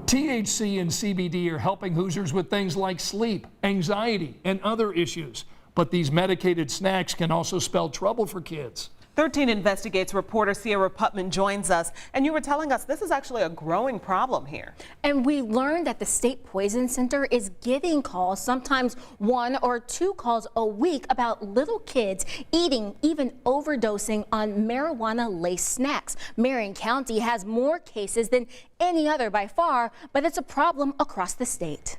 THC and CBD are helping Hoosiers with things like sleep, anxiety, and other issues. But these medicated snacks can also spell trouble for kids. 13 Investigates reporter Sierra Putman joins us, and you were telling us this is actually a growing problem here. And we learned that the State Poison Center is getting calls, sometimes 1 or 2 calls a week, about little kids eating, even overdosing on marijuana-laced snacks. Marion County has more cases than any other by far, but it's a problem across the state.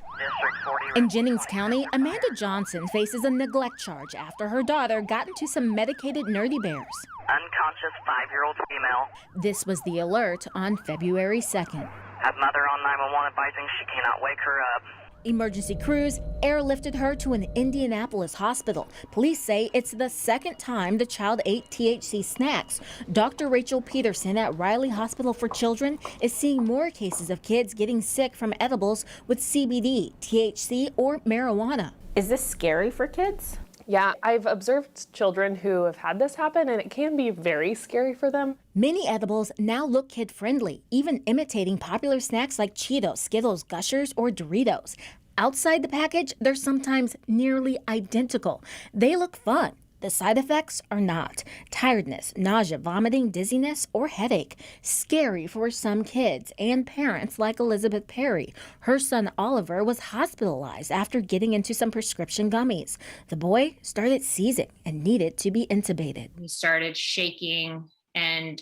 In Jennings County, Amanda Johnson faces a neglect charge after her daughter got into some medicated Nerdy Bears. Unconscious 5-year-old female. This was the alert on February 2nd. Have mother on 911 advising she cannot wake her up. Emergency crews airlifted her to an Indianapolis hospital. Police say it's the second time the child ate THC snacks. Dr. Rachel Peterson at Riley Hospital for Children is seeing more cases of kids getting sick from edibles with CBD, THC, or marijuana. Is this scary for kids? Yeah, I've observed children who have had this happen, and it can be very scary for them. Many edibles now look kid-friendly, even imitating popular snacks like Cheetos, Skittles, Gushers, or Doritos. Outside the package, they're sometimes nearly identical. They look fun. The side effects are not. Tiredness, nausea, vomiting, dizziness, or headache. Scary for some kids and parents like Elizabeth Perry. Her son Oliver was hospitalized after getting into some prescription gummies. The boy started seizing and needed to be intubated. He started shaking and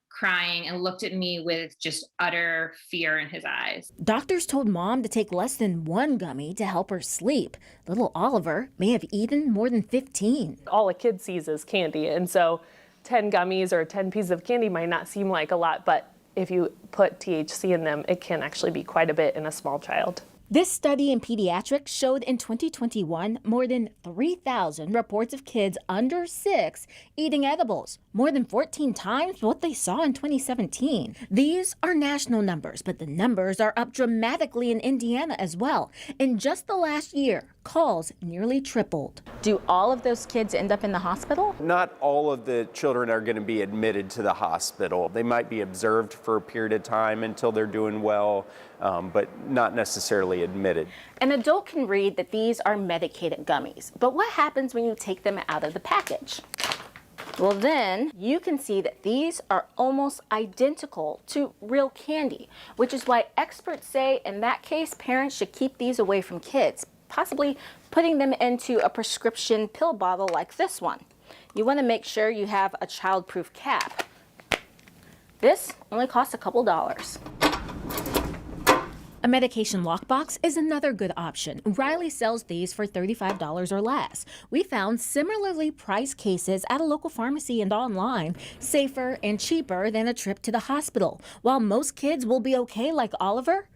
crying and looked at me with just utter fear in his eyes. Doctors told mom to take less than 1 gummy to help her sleep. Little Oliver may have eaten more than 15. All a kid sees is candy, and so 10 gummies or 10 pieces of candy might not seem like a lot, but if you put THC in them, it can actually be quite a bit in a small child. This study in pediatrics showed in 2021 more than 3,000 reports of kids under 6 eating edibles, more than 14 times what they saw in 2017. These are national numbers, but the numbers are up dramatically in Indiana as well. In just the last year, calls nearly tripled. Do all of those kids end up in the hospital? Not all of the children are going to be admitted to the hospital. They might be observed for a period of time until they're doing well, but not necessarily admitted. An adult can read that these are medicated gummies, but what happens when you take them out of the package? Well, then you can see that these are almost identical to real candy, which is why experts say in that case, parents should keep these away from kids, possibly putting them into a prescription pill bottle like this one. You want to make sure you have a child-proof cap. This only costs a couple dollars. A medication lockbox is another good option. Riley sells these for $35 or less. We found similarly priced cases at a local pharmacy and online, safer and cheaper than a trip to the hospital. While most kids will be okay like Oliver,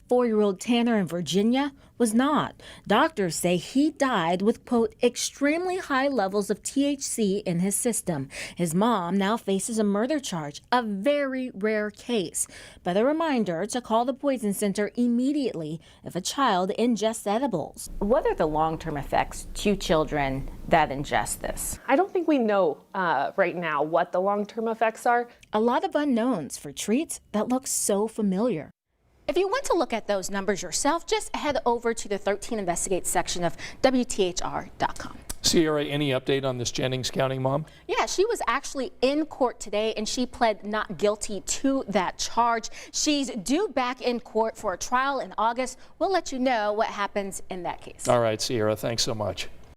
4-year-old Tanner in Virginia was not. Doctors say he died with, quote, extremely high levels of THC in his system. His mom now faces a murder charge, a very rare case. But a reminder to call the Poison Center immediately if a child ingests edibles. What are the long-term effects to children that ingest this? I don't think we know right now what the long-term effects are. A lot of unknowns for treats that look so familiar. If you want to look at those numbers yourself, just head over to the 13 Investigates section of WTHR.com. Sierra, any update on this Jennings County mom? Yeah, she was actually in court today and she pled not guilty to that charge. She's due back in court for a trial in August. We'll let you know what happens in that case. All right, Sierra, thanks so much.